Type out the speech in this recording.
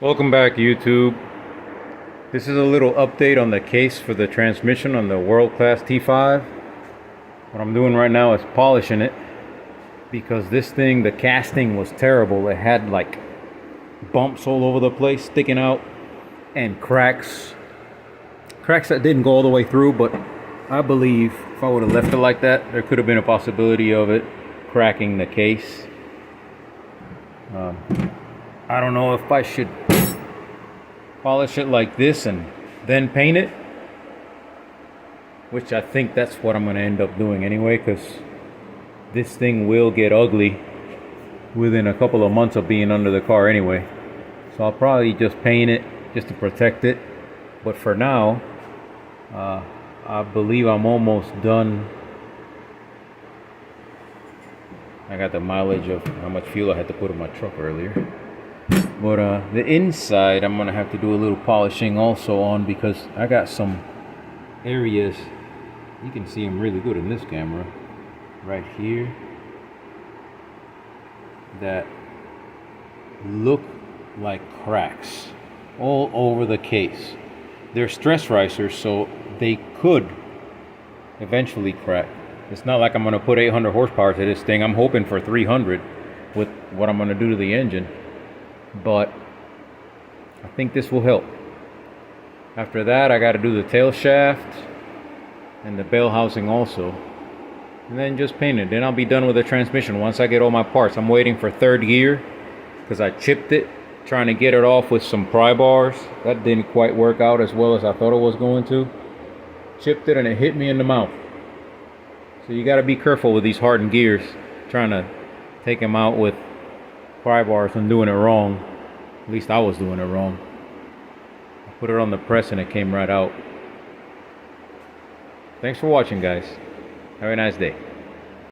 Welcome back, YouTube. This is a little update on the case for the transmission on the World Class T5. What I'm doing right now is polishing it because this thing, the casting was terrible. It had like bumps all over the place sticking out and cracks that didn't go all the way through, but I believe if I would have left it like that, there could have been a possibility of it cracking the case. I don't know if I should polish it like this and then paint it, which I think that's what I'm going to end up doing anyway, because this thing will get ugly within a couple of months of being under the car anyway. So I'll probably just paint it just to protect it. But for now, I believe I'm almost done. I got the mileage of how much fuel I had to put in my truck earlier. But the inside I'm gonna have to do a little polishing also on, because I got some areas, you can see them really good in this camera, right here, that look like cracks all over the case. They're stress risers, so they could eventually crack. It's not like I'm gonna put 800 horsepower to this thing. I'm hoping for 300 with what I'm gonna do to the engine. But I think this will help. After that, I got to do the tail shaft and the bell housing also, and then just paint it. Then I'll be done with the transmission once I get all my parts. I'm waiting for third gear because I chipped it trying to get it off with some pry bars. That didn't quite work out as well as I thought it was going to. Chipped it and it hit me in the mouth. So you got to be careful with these hardened gears, trying to take them out with pry bars and doing it wrong. At least I was doing it wrong. I put it on the press and it came right out. Thanks for watching, guys. Have a nice day.